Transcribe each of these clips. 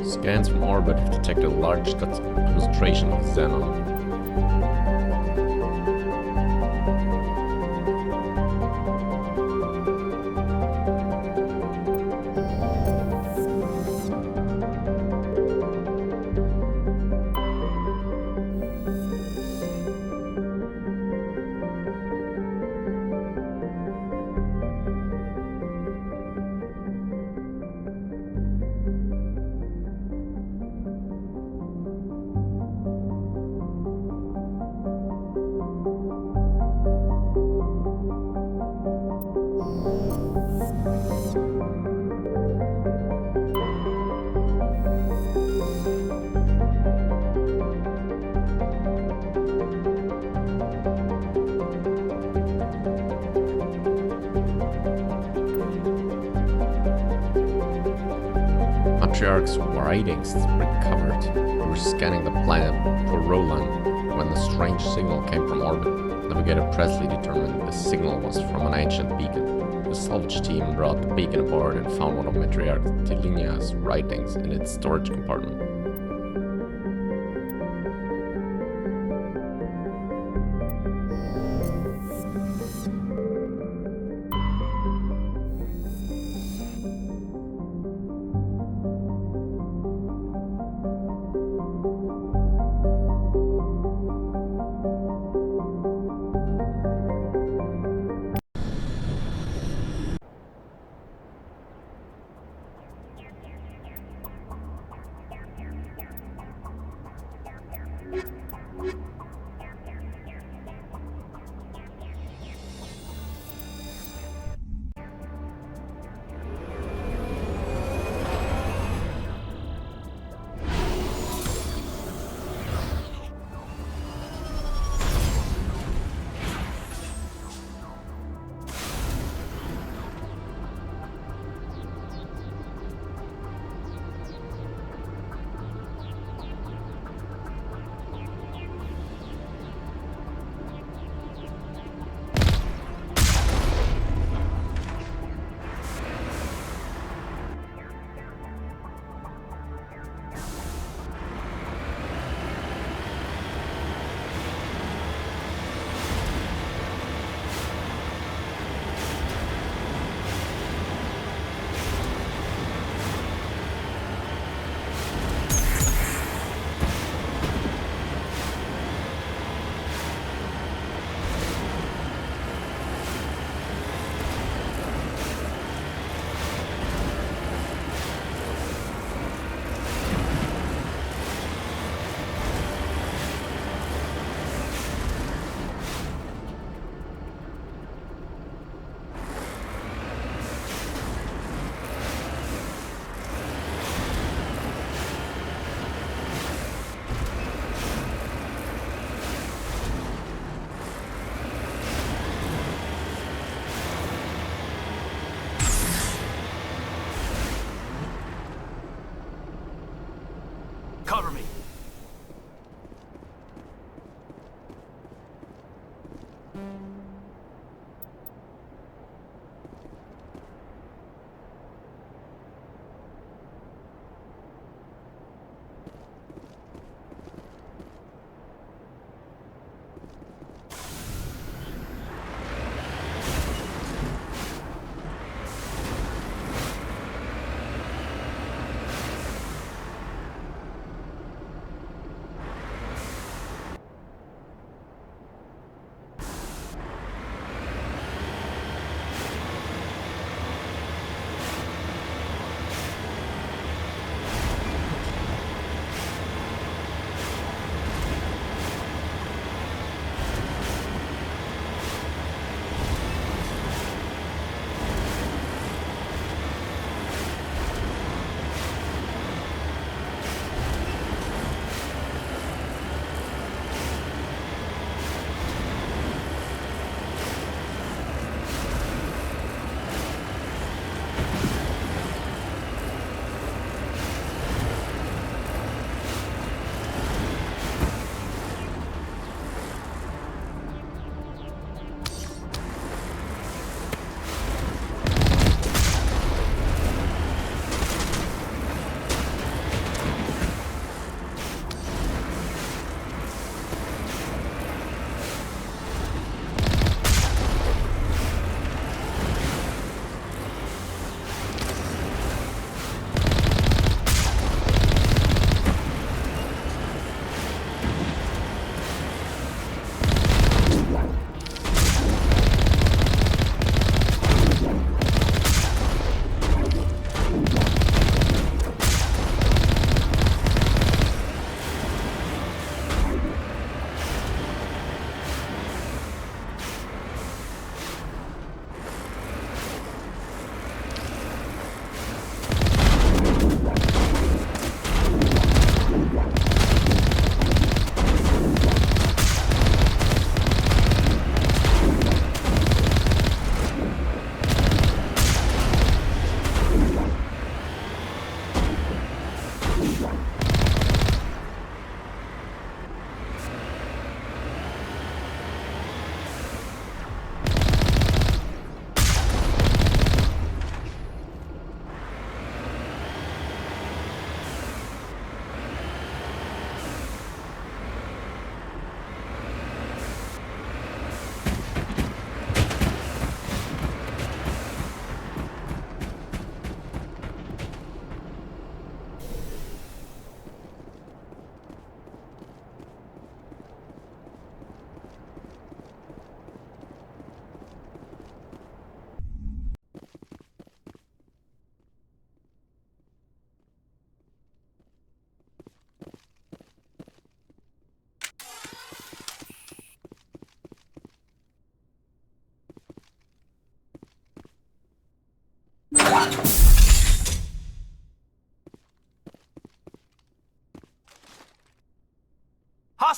Scans from orbit have detected a large concentration of xenon. Patriarch's writings recovered. We were scanning the planet for Roland when the strange signal came from orbit. Navigator Presley determined the signal was from an ancient beacon. The salvage team brought the beacon aboard and found one of Matriarch T'Soni's writings in its storage compartment.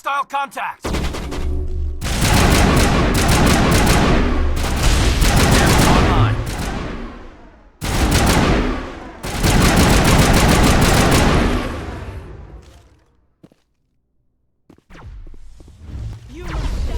Hostile contact! Online. You must die!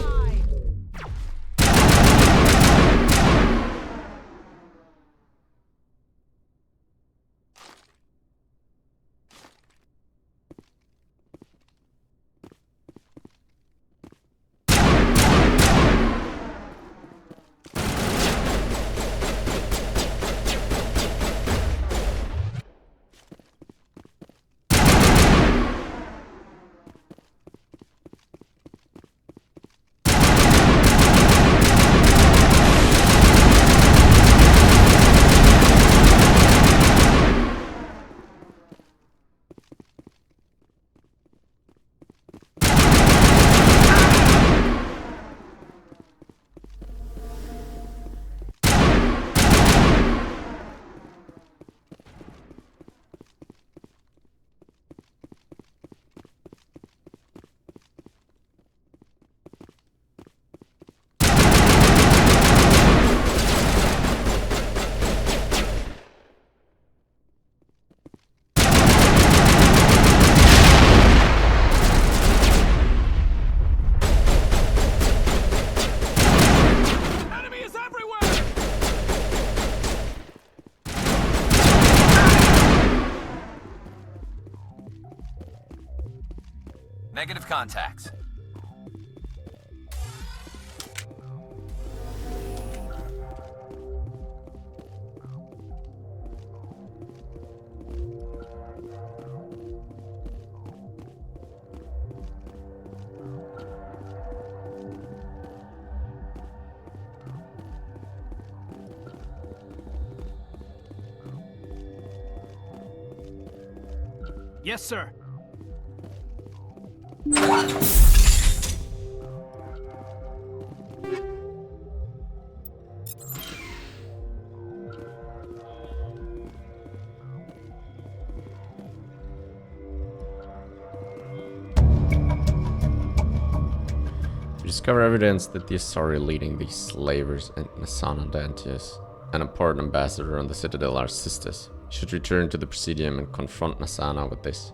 Negative contacts. Yes, sir. We discover evidence that the Asari leading these slavers and Nasana Dantius, an important ambassador on the Citadel, are sisters. We should return to the Presidium and confront Nasana with this.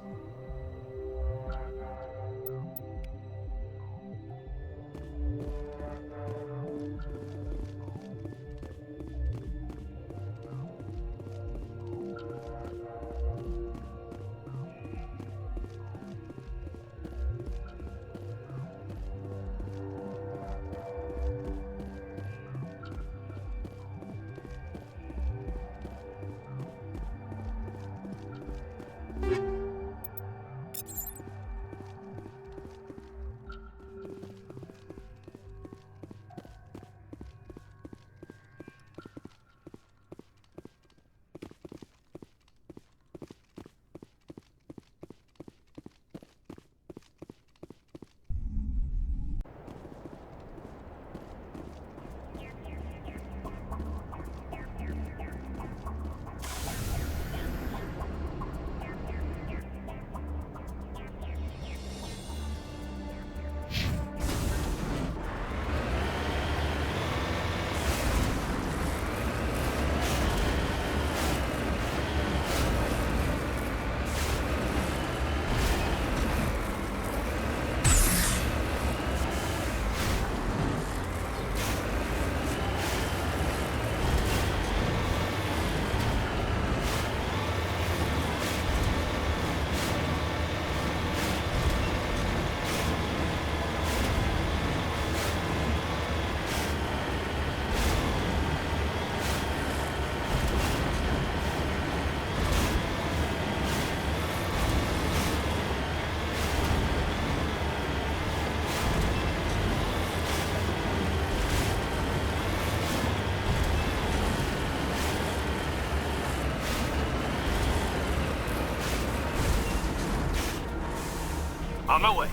On my way.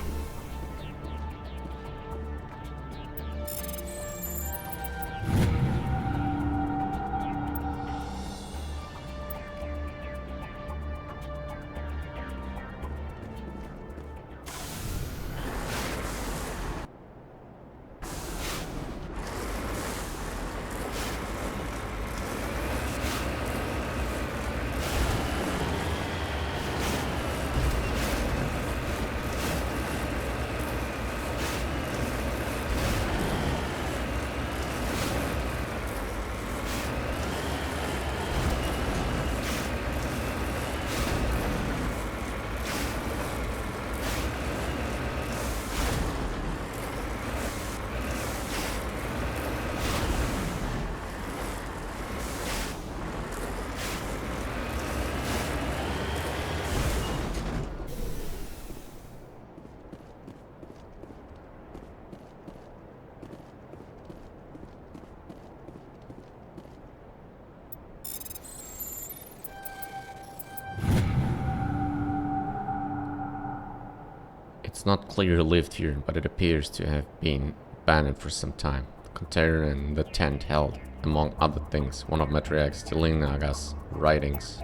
It's not clear who lived here, but it appears to have been abandoned for some time. The container and the tent held, among other things, one of Matriarch Stilinaga's writings.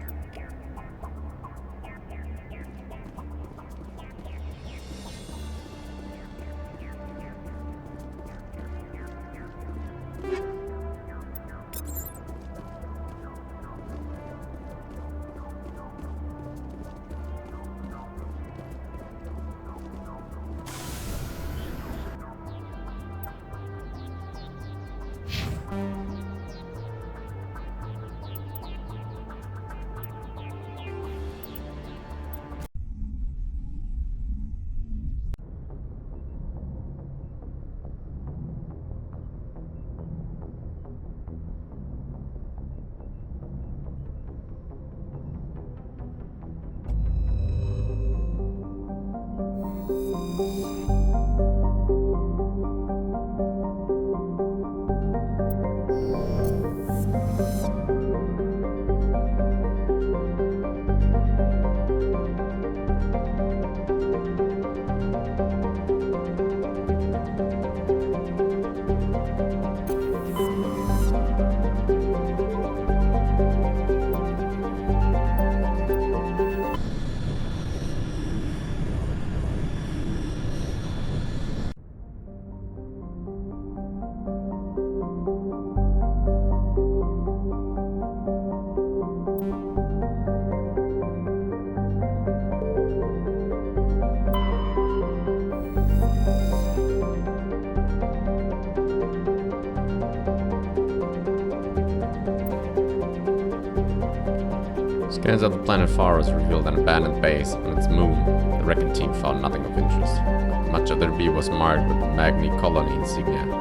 Scans of the planet Pharos revealed an abandoned base on its moon. The Recon team found nothing of interest. Much of the debris was marked with Magni colony insignia.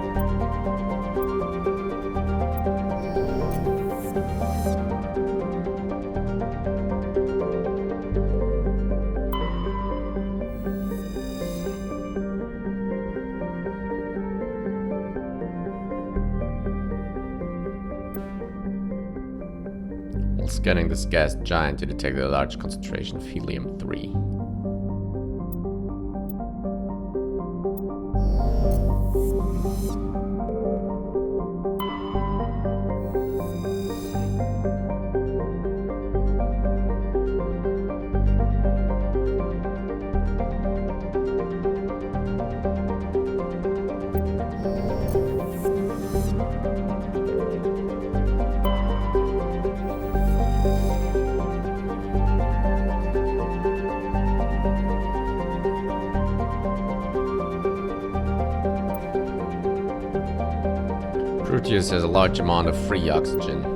Scanning this gas giant to detect a large concentration of helium-3. Proteus has a large amount of free oxygen.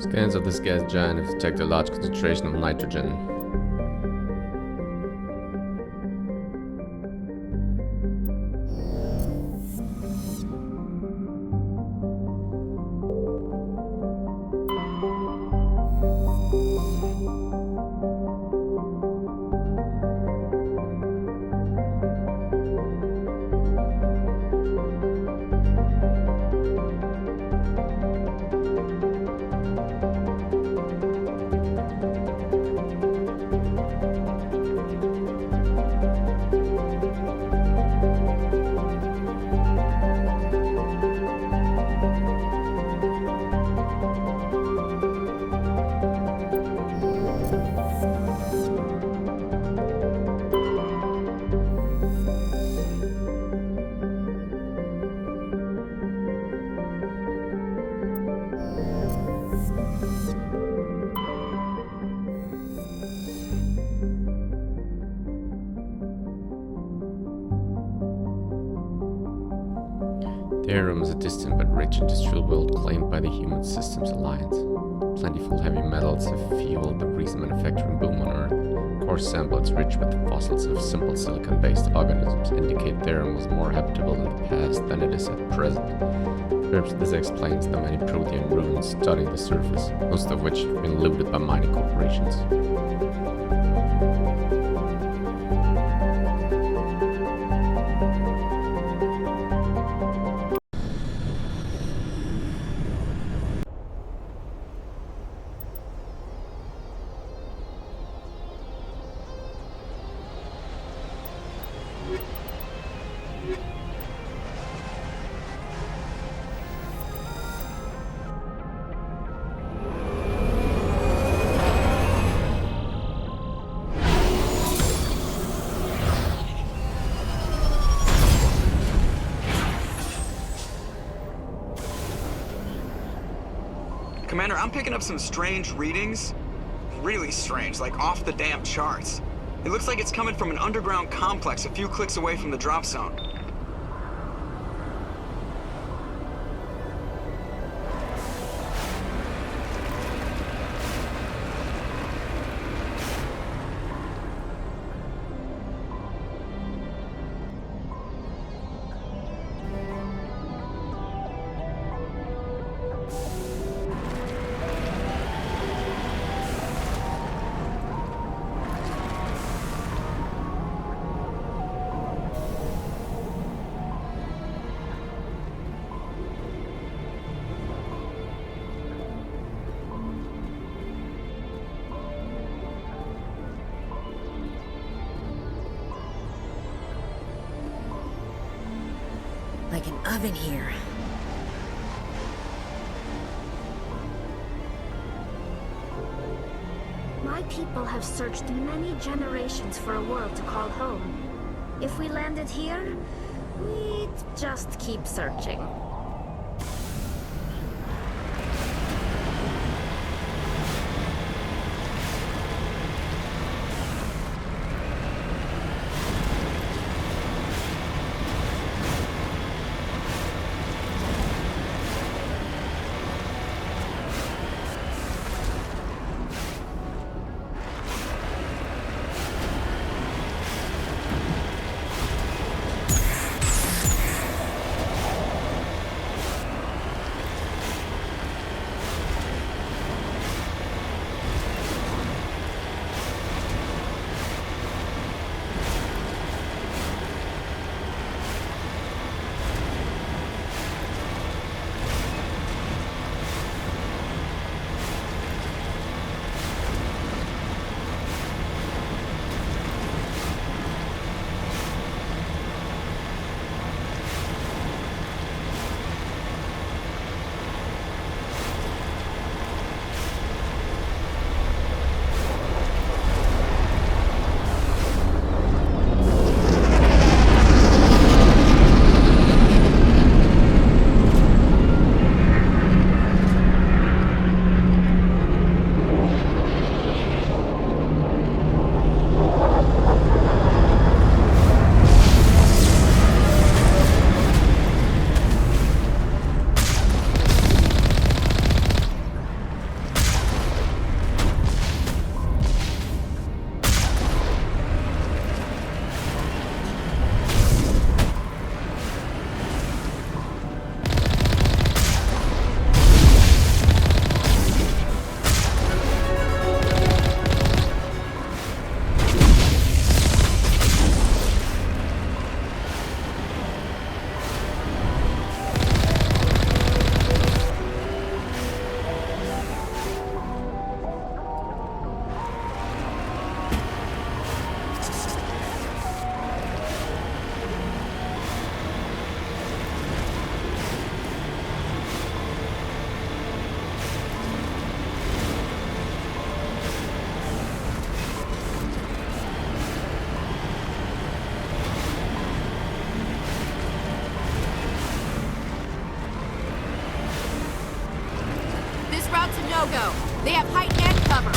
Scans of this gas giant have detected a large concentration of nitrogen. Therum is a distant but rich industrial world claimed by the Human Systems Alliance. Plentiful heavy metals have fueled the recent manufacturing boom on Earth. Core samples rich with fossils of simple silicon-based organisms indicate Therum was more habitable in the past than it is at present. Perhaps this explains the many prothean ruins dotting the surface, most of which have been looted by mining corporations. Commander, I'm picking up some strange readings. Really strange, like off the damn charts. It looks like it's coming from an underground complex a few clicks away from the drop zone. Like an oven here. My people have searched many generations for a world to call home. If we landed here, we'd just keep searching. no-go. They have height and cover.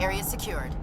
Area secured.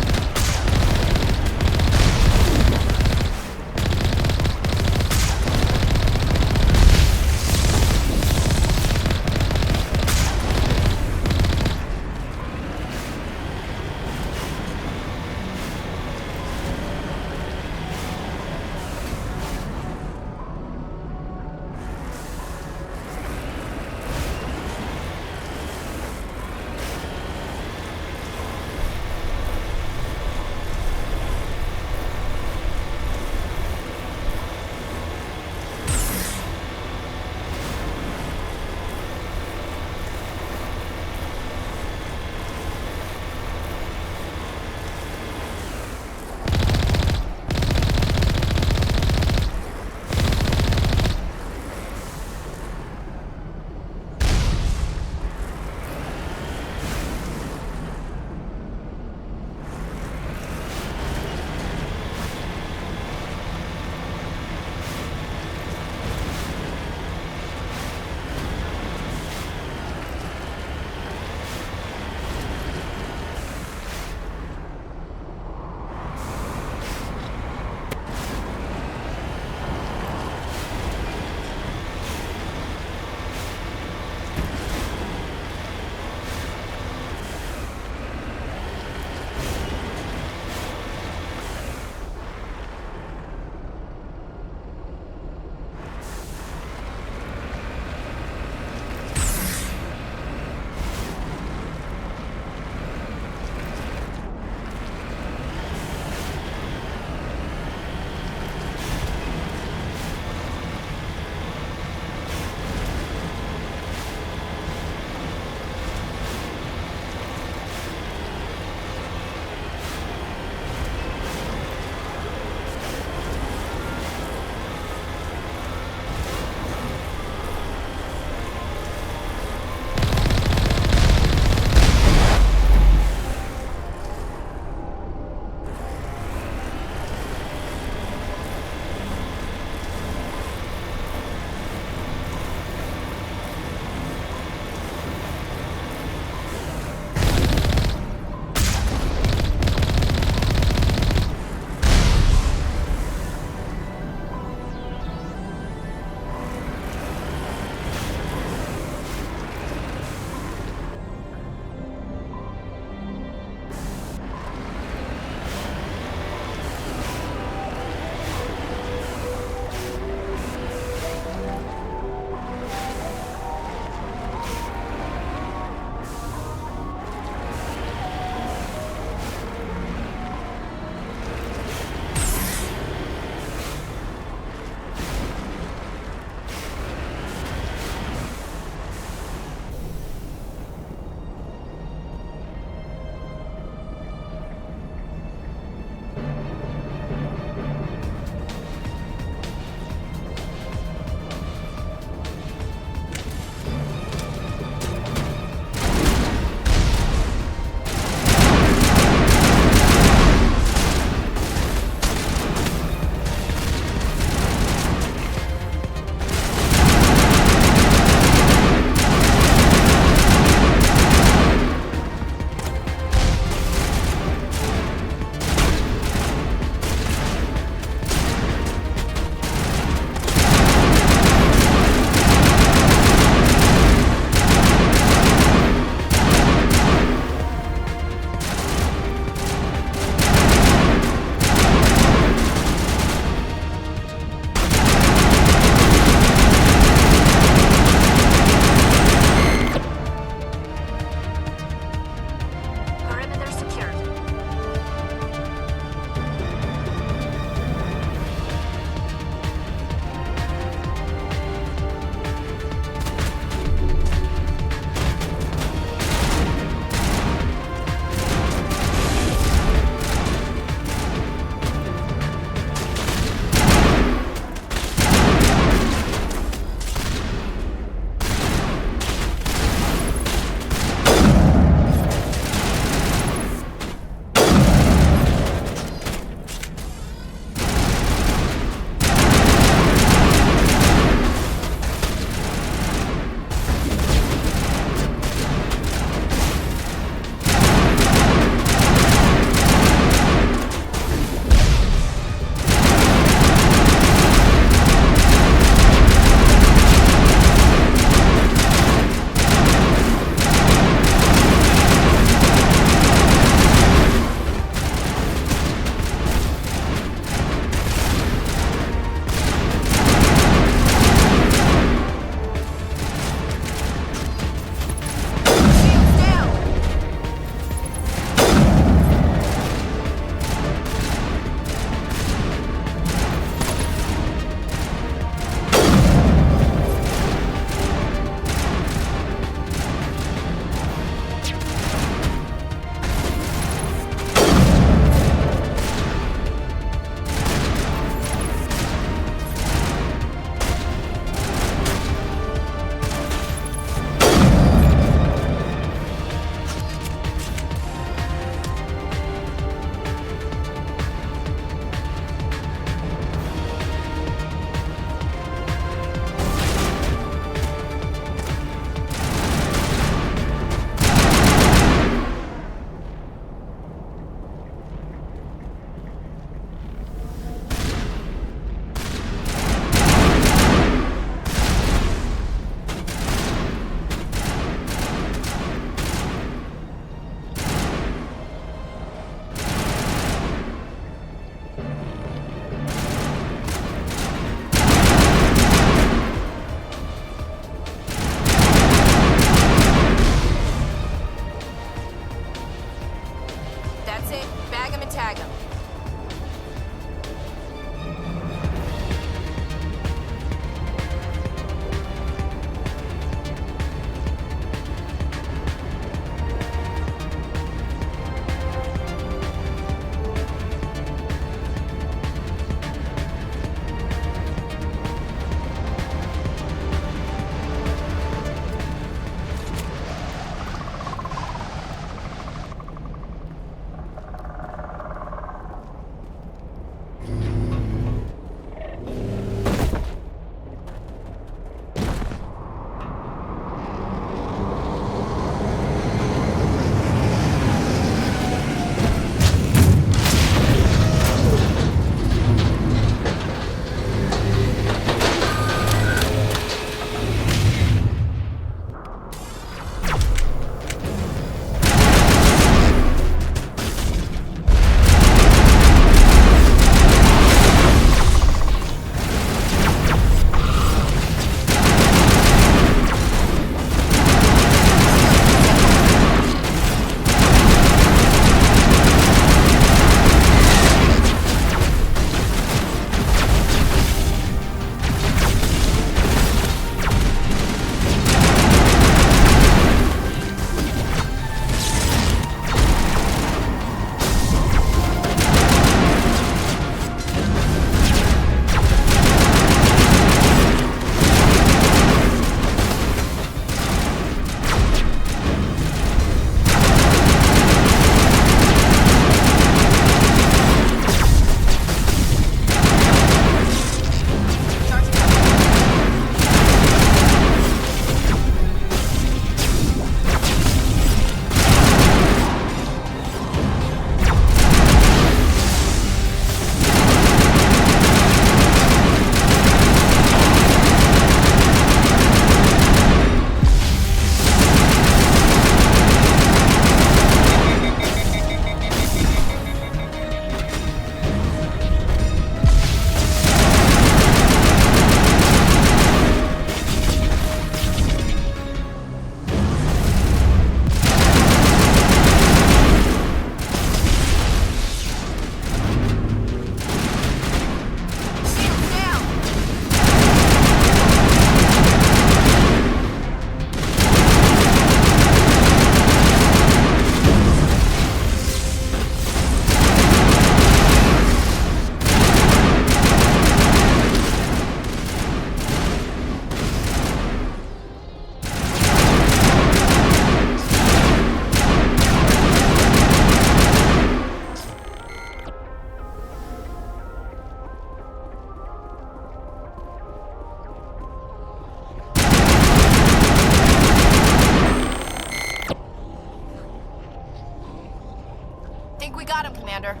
Commander.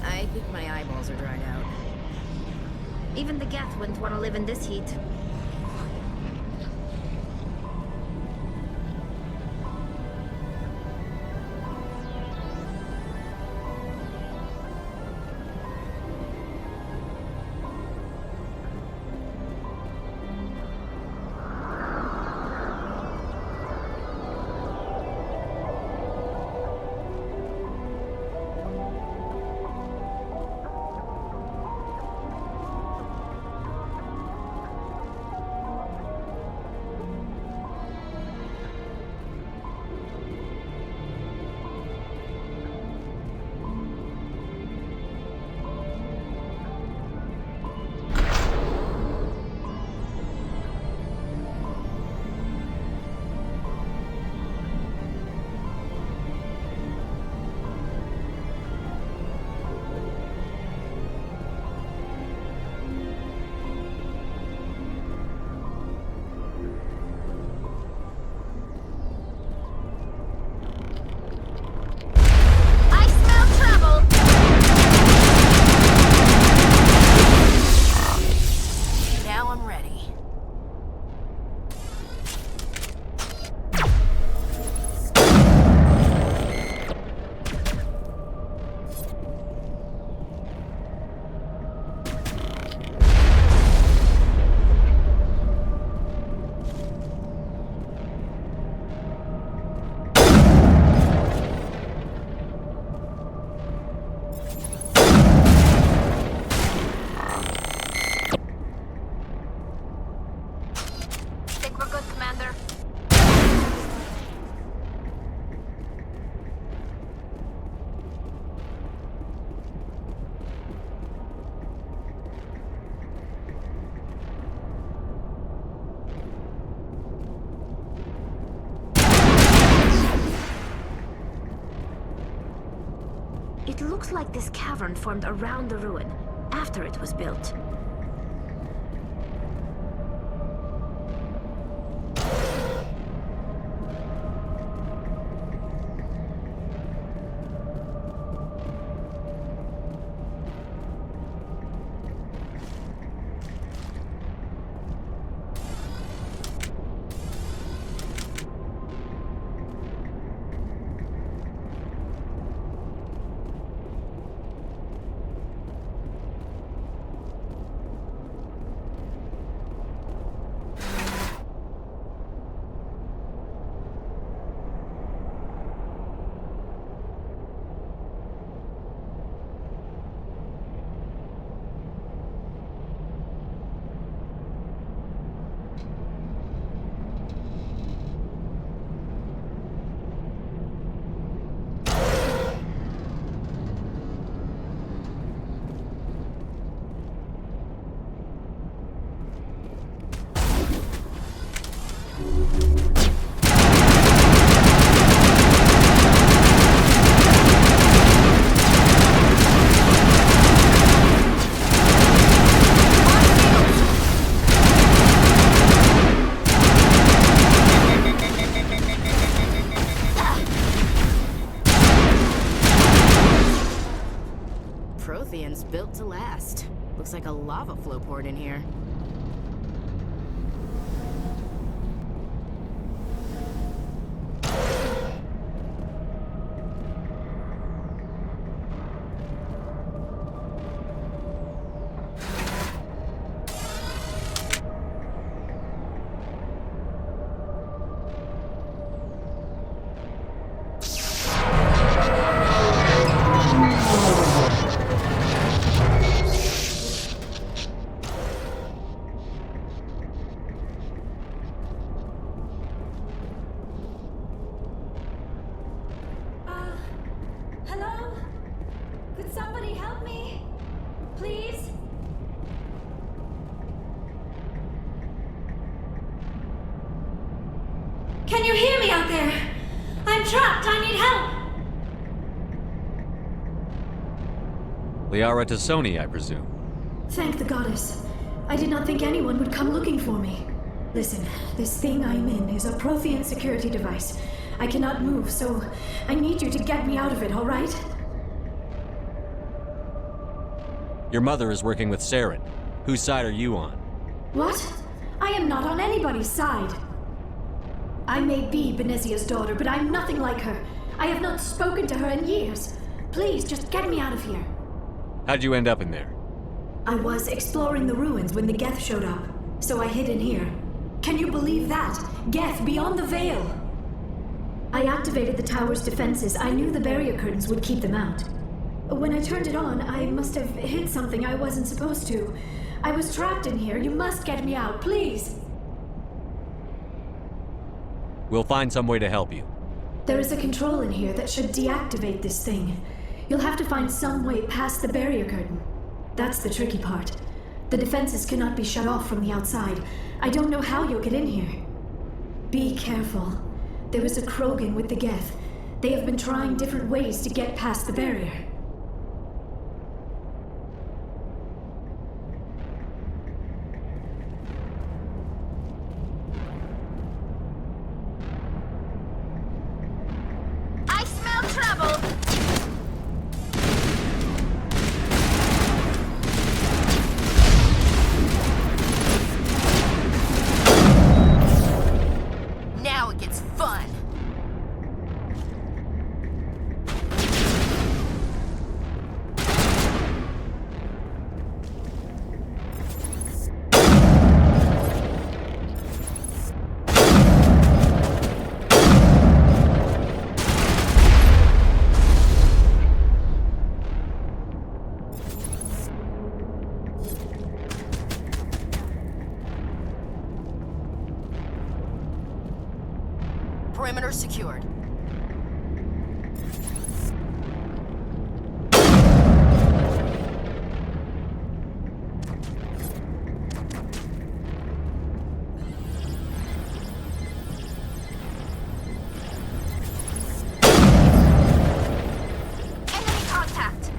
I think my eyeballs are dried out. Even the Geth wouldn't want to live in this heat. I smell trouble! Now I'm ready. Think we're good, Commander? It looks like this cavern formed around the ruin, after it was built. Prothean's built to last. Looks like a lava flow poured in here. Hello? Could somebody help me? Please? Can you hear me out there? I'm trapped. I need help. Liara T'Soni, I presume. Thank the goddess. I did not think anyone would come looking for me. Listen, this thing I'm in is a prothean security device. I cannot move, so I need you to get me out of it, all right? Your mother is working with Saren. Whose side are you on? What? I am not on anybody's side. I may be Benezia's daughter, but I'm nothing like her. I have not spoken to her in years. Please, just get me out of here. How'd you end up in there? I was exploring the ruins when the Geth showed up, so I hid in here. Can you believe that? Geth beyond the veil! I activated the tower's defenses. I knew the barrier curtains would keep them out. When I turned it on, I must have hit something I wasn't supposed to. I was trapped in here. You must get me out, please! We'll find some way to help you. There is a control in here that should deactivate this thing. You'll have to find some way past the barrier curtain. That's the tricky part. The defenses cannot be shut off from the outside. I don't know how you'll get in here. Be careful. There is a Krogan with the Geth. They have been trying different ways to get past the barrier. I smell trouble! Now it gets fun. Perimeter secured. Enemy contact!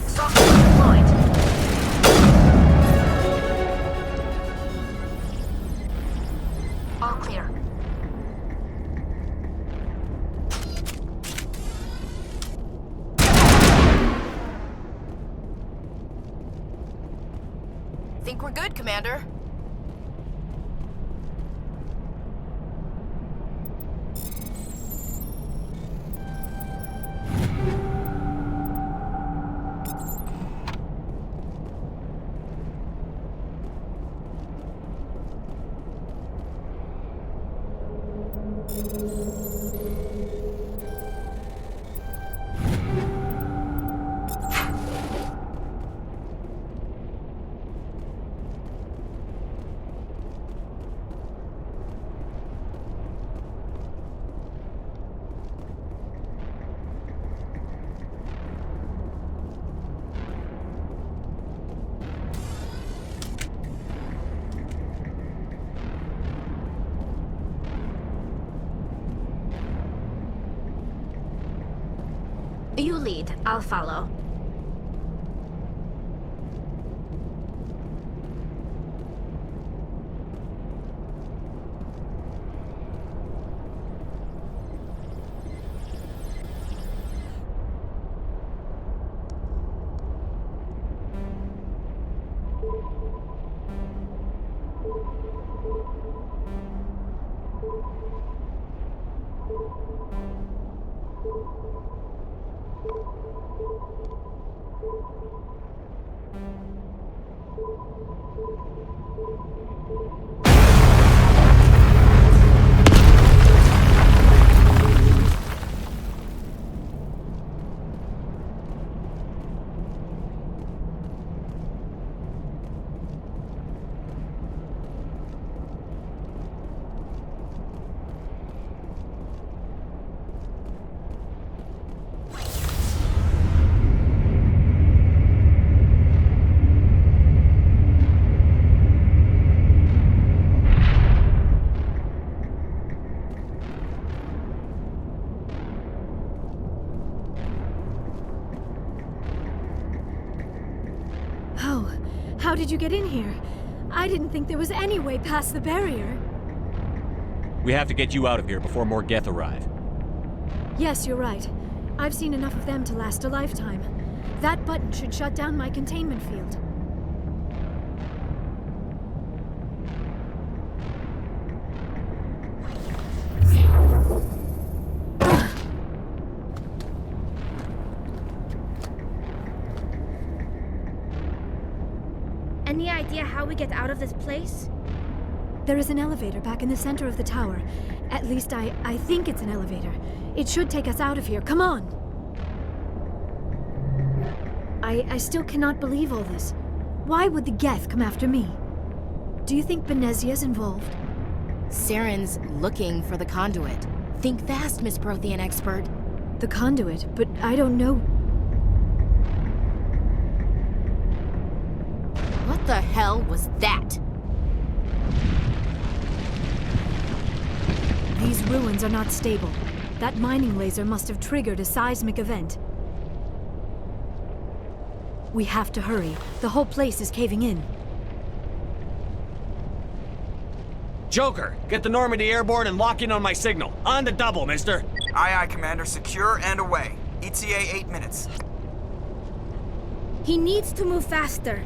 Software deployed. All clear. Think we're good, Commander? You lead, I'll follow. How did you get in here? I didn't think there was any way past the barrier. We have to get you out of here before more Geth arrive. Yes, you're right. I've seen enough of them to last a lifetime. That button should shut down my containment field. Any idea how we get out of this place? There is an elevator back in the center of the tower. At least I think it's an elevator. It should take us out of here. Come on! I still cannot believe all this. Why would the Geth come after me? Do you think Benezia's involved? Saren's looking for the conduit. Think fast, Miss Prothean expert. The conduit, but I don't know. What the hell was that? These ruins are not stable. That mining laser must have triggered a seismic event. We have to hurry. The whole place is caving in. Joker, get the Normandy airborne and lock in on my signal. On the double, mister. Aye, aye, Commander. Secure and away. ETA 8 minutes. He needs to move faster.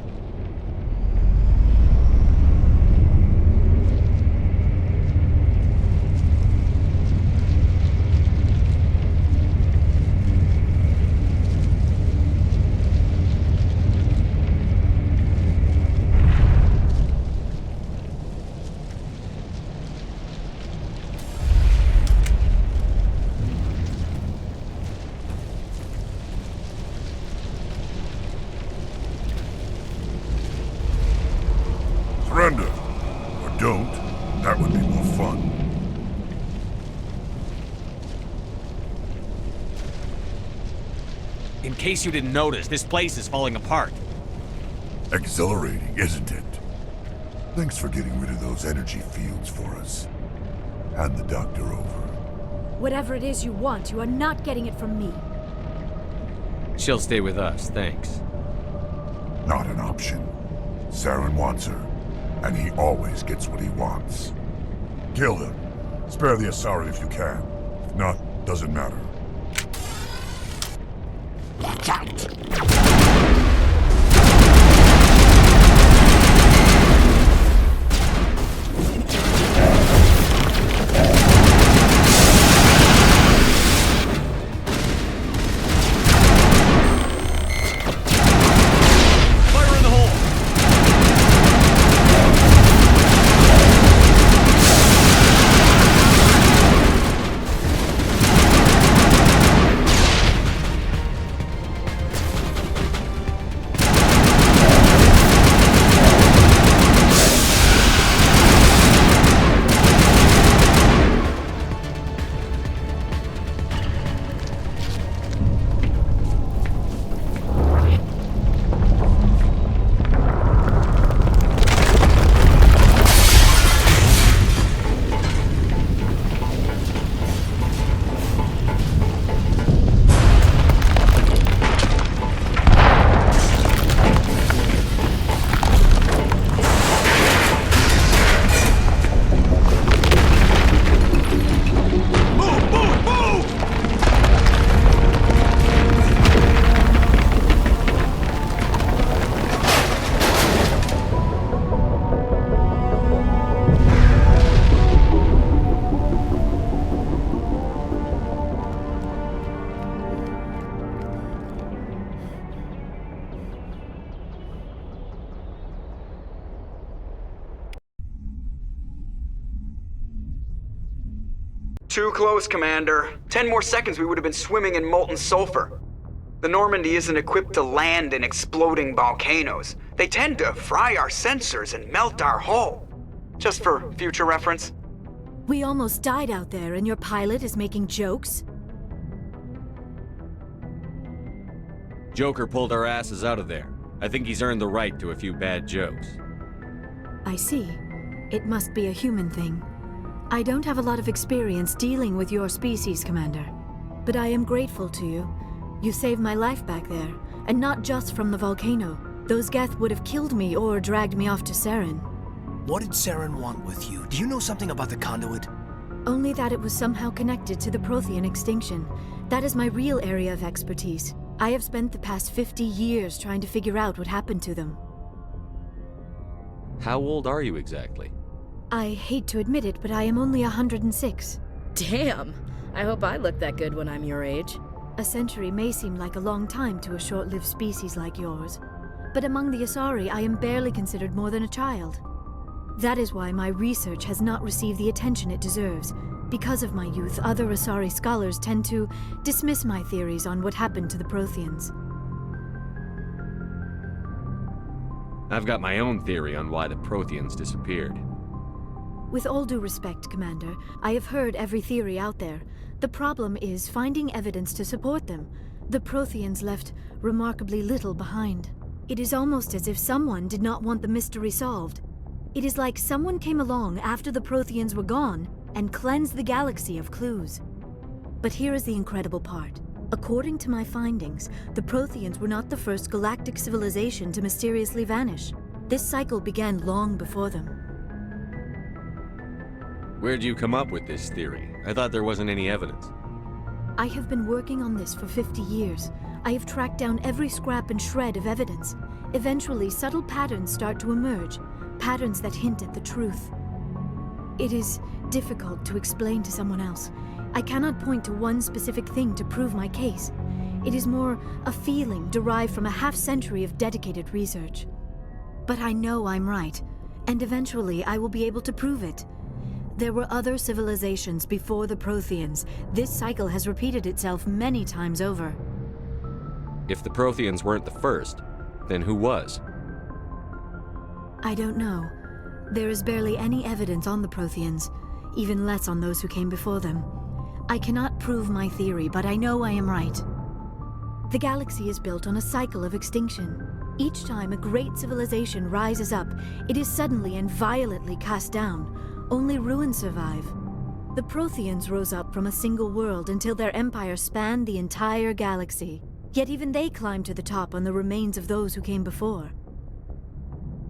Surrender. Or don't. That would be more fun. In case you didn't notice, this place is falling apart. Exhilarating, isn't it? Thanks for getting rid of those energy fields for us. Hand the doctor over. Whatever it is you want, you are not getting it from me. She'll stay with us, thanks. Not an option. Saren wants her, and he always gets what he wants. Kill him. Spare the Asari if you can. If not, doesn't matter. Watch out! Too close, Commander. 10 more seconds we would have been swimming in molten sulfur. The Normandy isn't equipped to land in exploding volcanoes. They tend to fry our sensors and melt our hull. Just for future reference. We almost died out there, and your pilot is making jokes? Joker pulled our asses out of there. I think he's earned the right to a few bad jokes. I see. It must be a human thing. I don't have a lot of experience dealing with your species, Commander. But I am grateful to you. You saved my life back there, and not just from the volcano. Those Geth would have killed me or dragged me off to Saren. What did Saren want with you? Do you know something about the conduit? Only that it was somehow connected to the Prothean extinction. That is my real area of expertise. I have spent the past 50 years trying to figure out what happened to them. How old are you exactly? I hate to admit it, but I am only 106. Damn! I hope I look that good when I'm your age. A century may seem like a long time to a short-lived species like yours, but among the Asari, I am barely considered more than a child. That is why my research has not received the attention it deserves. Because of my youth, other Asari scholars tend to dismiss my theories on what happened to the Protheans. I've got my own theory on why the Protheans disappeared. With all due respect, Commander, I have heard every theory out there. The problem is finding evidence to support them. The Protheans left remarkably little behind. It is almost as if someone did not want the mystery solved. It is like someone came along after the Protheans were gone and cleansed the galaxy of clues. But here is the incredible part. According to my findings, the Protheans were not the first galactic civilization to mysteriously vanish. This cycle began long before them. Where'd you come up with this theory? I thought there wasn't any evidence. I have been working on this for 50 years. I have tracked down every scrap and shred of evidence. Eventually, subtle patterns start to emerge, patterns that hint at the truth. It is difficult to explain to someone else. I cannot point to one specific thing to prove my case. It is more a feeling derived from a half-century of dedicated research. But I know I'm right, and eventually I will be able to prove it. There were other civilizations before the Protheans. This cycle has repeated itself many times over. If the Protheans weren't the first, then who was? I don't know. There is barely any evidence on the Protheans, even less on those who came before them. I cannot prove my theory, but I know I am right. The galaxy is built on a cycle of extinction. Each time a great civilization rises up, it is suddenly and violently cast down. Only ruins survive. The Protheans rose up from a single world until their empire spanned the entire galaxy. Yet even they climbed to the top on the remains of those who came before.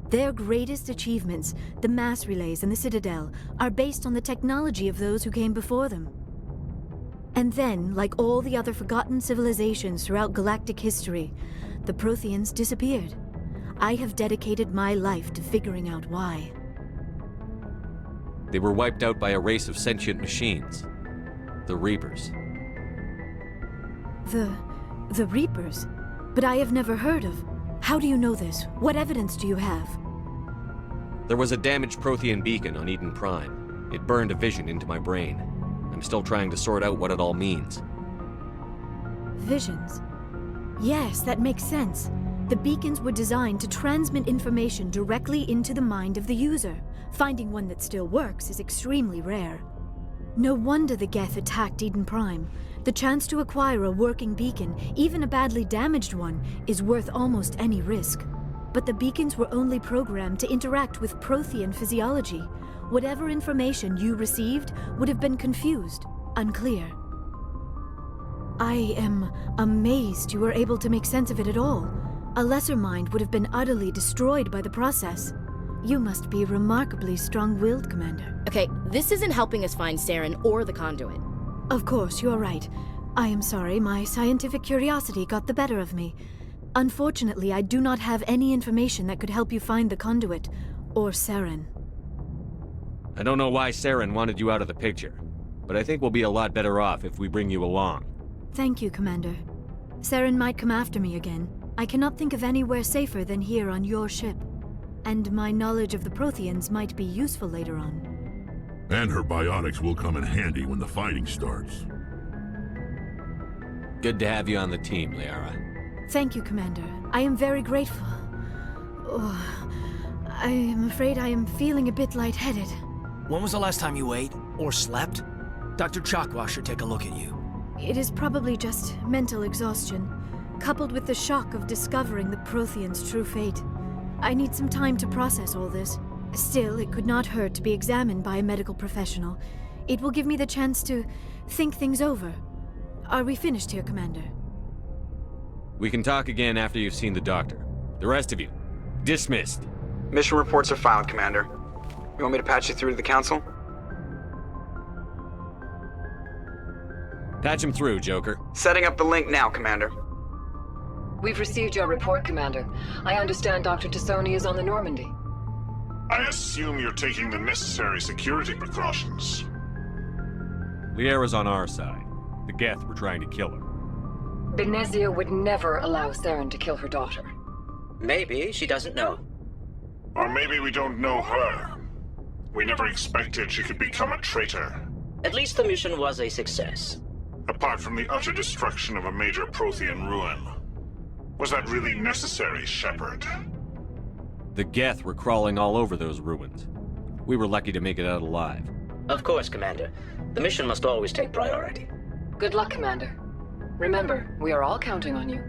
Their greatest achievements, the mass relays and the Citadel, are based on the technology of those who came before them. And then, like all the other forgotten civilizations throughout galactic history, the Protheans disappeared. I have dedicated my life to figuring out why. They were wiped out by a race of sentient machines. The Reapers. The Reapers? But I have never heard of. How do you know this? What evidence do you have? There was a damaged Prothean beacon on Eden Prime. It burned a vision into my brain. I'm still trying to sort out what it all means. Visions? Yes, that makes sense. The beacons were designed to transmit information directly into the mind of the user. Finding one that still works is extremely rare. No wonder the Geth attacked Eden Prime. The chance to acquire a working beacon, even a badly damaged one, is worth almost any risk. But the beacons were only programmed to interact with Prothean physiology. Whatever information you received would have been confused, unclear. I am amazed you were able to make sense of it at all. A lesser mind would have been utterly destroyed by the process. You must be remarkably strong-willed, Commander. Okay, this isn't helping us find Saren or the conduit. Of course, you're right. I am sorry, my scientific curiosity got the better of me. Unfortunately, I do not have any information that could help you find the conduit, or Saren. I don't know why Saren wanted you out of the picture, but I think we'll be a lot better off if we bring you along. Thank you, Commander. Saren might come after me again. I cannot think of anywhere safer than here on your ship. And my knowledge of the Protheans might be useful later on. And her biotics will come in handy when the fighting starts. Good to have you on the team, Liara. Thank you, Commander. I am very grateful. Oh, I am afraid I am feeling a bit lightheaded. When was the last time you ate or slept? Dr. Chakwa should take a look at you. It is probably just mental exhaustion, coupled with the shock of discovering the Protheans' true fate. I need some time to process all this. Still, it could not hurt to be examined by a medical professional. It will give me the chance to think things over. Are we finished here, Commander? We can talk again after you've seen the doctor. The rest of you, dismissed. Mission reports are filed, Commander. You want me to patch you through to the Council? Patch him through, Joker. Setting up the link now, Commander. We've received your report, Commander. I understand Dr. T'Soni is on the Normandy. I assume you're taking the necessary security precautions. Liara's on our side. The Geth were trying to kill her. Benezia would never allow Saren to kill her daughter. Maybe she doesn't know. Or maybe we don't know her. We never expected she could become a traitor. At least the mission was a success. Apart from the utter destruction of a major prothean ruin. Was that really necessary, Shepard? The Geth were crawling all over those ruins. We were lucky to make it out alive. Of course, Commander. The mission must always take priority. Good luck, Commander. Remember, we are all counting on you.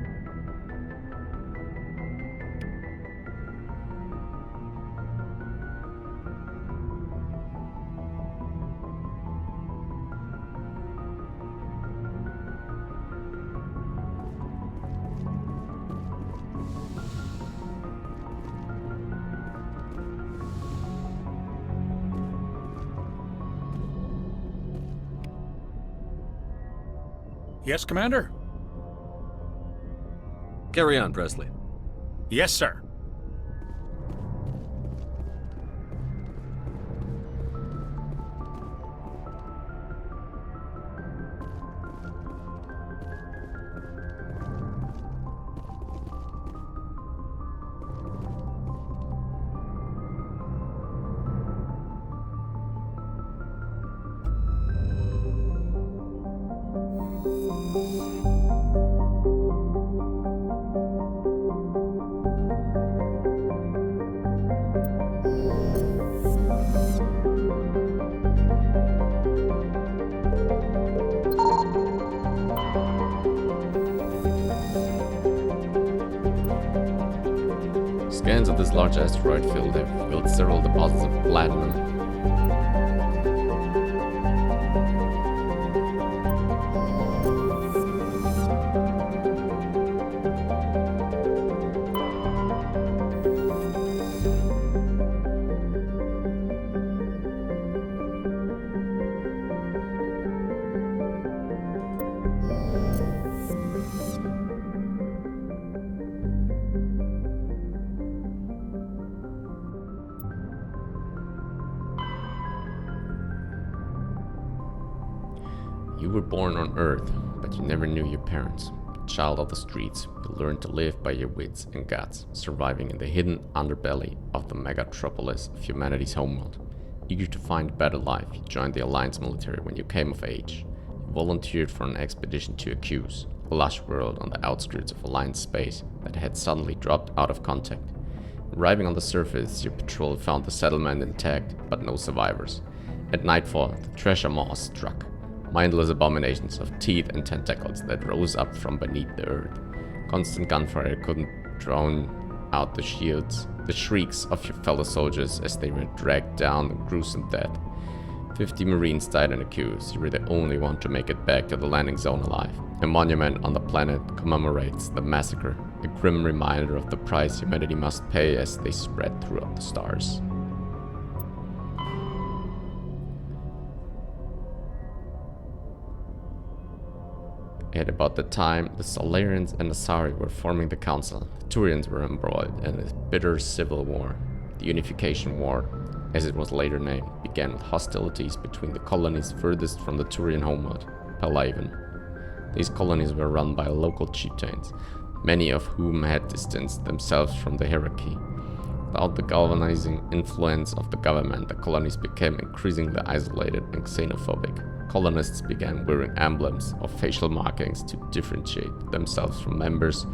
Yes, Commander? Carry on, Presley. Yes, sir. Scans of this large asteroid field have revealed several deposits of platinum. You were born on Earth, but you never knew your parents. Child of the streets, you learned to live by your wits and guts, surviving in the hidden underbelly of the megatropolis of humanity's homeworld. Eager to find a better life, you joined the Alliance military when you came of age. You volunteered for an expedition to Accuse, a lush world on the outskirts of Alliance space that had suddenly dropped out of contact. Arriving on the surface, your patrol found the settlement intact, but no survivors. At nightfall, the treasure maw struck. Mindless abominations of teeth and tentacles that rose up from beneath the earth. Constant gunfire couldn't drown out the shields, the shrieks of your fellow soldiers as they were dragged down to gruesome death. 50 Marines died in Accuse. You were the only one to make it back to the landing zone alive. A monument on the planet commemorates the massacre, a grim reminder of the price humanity must pay as they spread throughout the stars. At about the time, the Solarians and the Asari were forming the Council, the Turians were embroiled in a bitter civil war. The Unification War, as it was later named, began with hostilities between the colonies furthest from the Turian homeworld, Palaven. These colonies were run by local chieftains, many of whom had distanced themselves from the hierarchy. Without the galvanizing influence of the government, the colonies became increasingly isolated and xenophobic. Colonists began wearing emblems or facial markings to differentiate themselves from members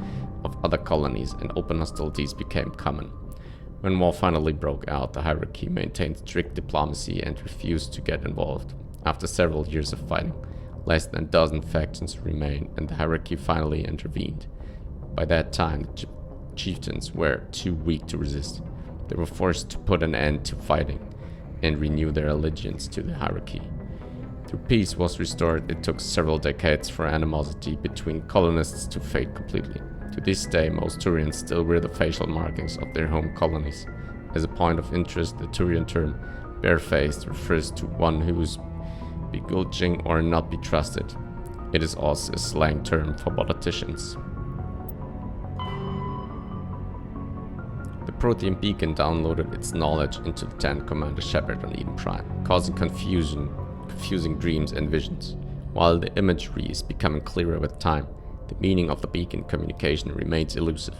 of other colonies, and open hostilities became common. When war finally broke out, the hierarchy maintained strict diplomacy and refused to get involved. After several years of fighting, less than a dozen factions remained, and the hierarchy finally intervened. By that time, the chieftains were too weak to resist. They were forced to put an end to fighting and renew their allegiance to the hierarchy. Till peace was restored, it took several decades for animosity between colonists to fade completely. To this day, most Turians still wear the facial markings of their home colonies. As a point of interest, the Turian term barefaced refers to one who is bewilching or not be trusted. It is also a slang term for politicians. The prothean beacon downloaded its knowledge into Lieutenant Commander Shepard on Eden Prime, causing confusing dreams and visions. While the imagery is becoming clearer with time, the meaning of the beacon communication remains elusive.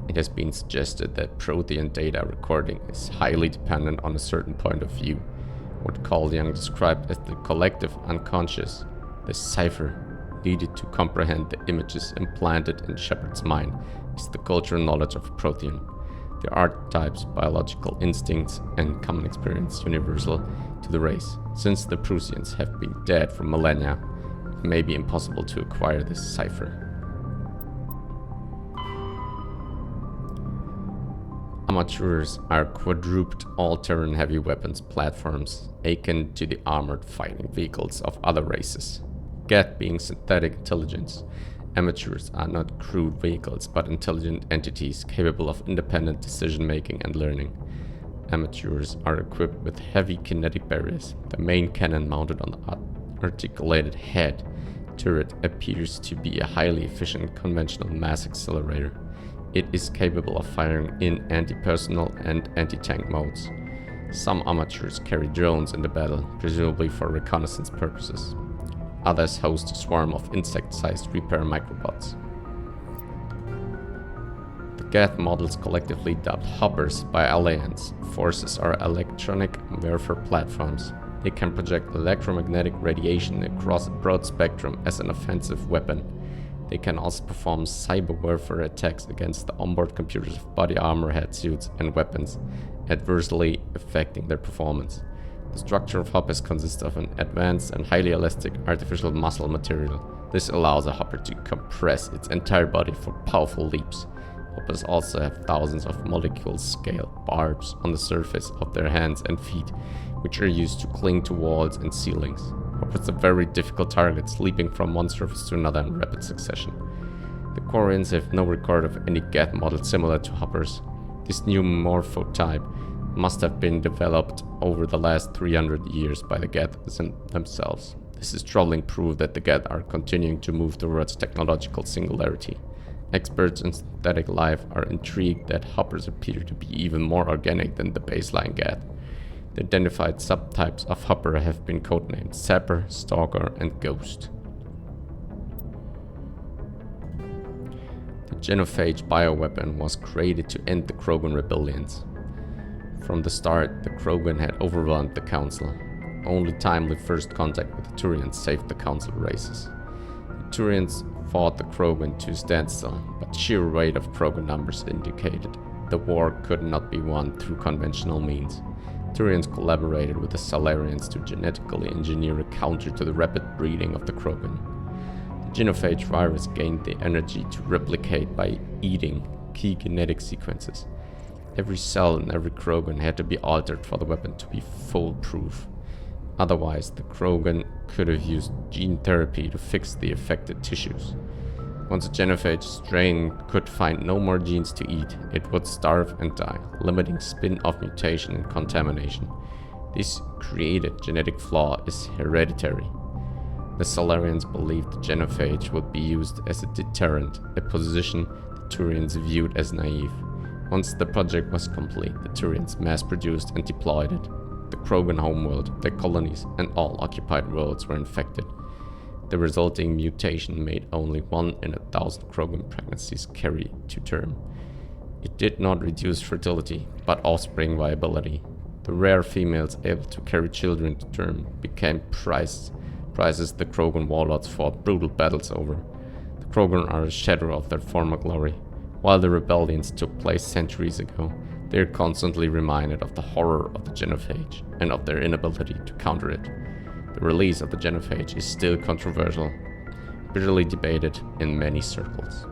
It has been suggested that prothean data recording is highly dependent on a certain point of view, what studiyng described as the collective unconscious, the cipher needed to comprehend the images implanted in Shepard's mind is the cultural knowledge of prothean. The archetypes, biological instincts, and common experience universal to the race. Since the Prussians have been dead for millennia, it may be impossible to acquire this cipher. Amateurs are quadruped all-terrain heavy weapons platforms akin to the armored fighting vehicles of other races. Geth being synthetic intelligence, amateurs are not crude vehicles but intelligent entities capable of independent decision-making and learning. Amateurs are equipped with heavy kinetic barriers. The main cannon mounted on the articulated head turret appears to be a highly efficient conventional mass accelerator. It is capable of firing in anti-personnel and anti-tank modes. Some amateurs carry drones in the battle, presumably for reconnaissance purposes. Others host a swarm of insect-sized repair microbots. The Geth models, collectively dubbed hoppers by Alliance forces, are electronic warfare platforms. They can project electromagnetic radiation across a broad spectrum as an offensive weapon. They can also perform cyber warfare attacks against the onboard computers of body armor, head suits, and weapons, adversely affecting their performance. The structure of hoppers consists of an advanced and highly elastic artificial muscle material. This allows a hopper to compress its entire body for powerful leaps. Hoppers also have thousands of molecule-scale barbs on the surface of their hands and feet, which are used to cling to walls and ceilings. Hoppers are very difficult targets, leaping from one surface to another in rapid succession. The Quarians have no record of any Geth model similar to hoppers. This new morphotype must have been developed over the last 300 years by the Geth themselves. This is troubling proof that the Geth are continuing to move towards technological singularity. Experts in synthetic life are intrigued that hoppers appear to be even more organic than the baseline Geth. The identified subtypes of hopper have been codenamed Sapper, Stalker, and Ghost. The genophage bioweapon was created to end the Krogan rebellions. From the start, the Krogan had overwhelmed the Council. Only timely first contact with the Turians saved the Council races. The Turians fought the Krogan to a standstill, but sheer weight of Krogan numbers indicated the war could not be won through conventional means. Turians collaborated with the Salarians to genetically engineer a counter to the rapid breeding of the Krogan. The genophage virus gained the energy to replicate by eating key genetic sequences. Every cell in every Krogan had to be altered for the weapon to be foolproof. Otherwise, the Krogan could have used gene therapy to fix the affected tissues. Once a genophage strain could find no more genes to eat, it would starve and die, limiting spin-off mutation and contamination. This created genetic flaw is hereditary. The Salarians believed the genophage would be used as a deterrent, a position the Turians viewed as naive. Once the project was complete, the Turians mass-produced and deployed it. The Krogan homeworld, their colonies, and all occupied worlds were infected. The resulting mutation made only 1 in 1,000 Krogan pregnancies carry to term. It did not reduce fertility, but offspring viability. The rare females able to carry children to term became prizes the Krogan warlords fought brutal battles over. The Krogan are a shadow of their former glory. While the rebellions took place centuries ago, they are constantly reminded of the horror of the genophage and of their inability to counter it. The release of the genophage is still controversial, bitterly debated in many circles.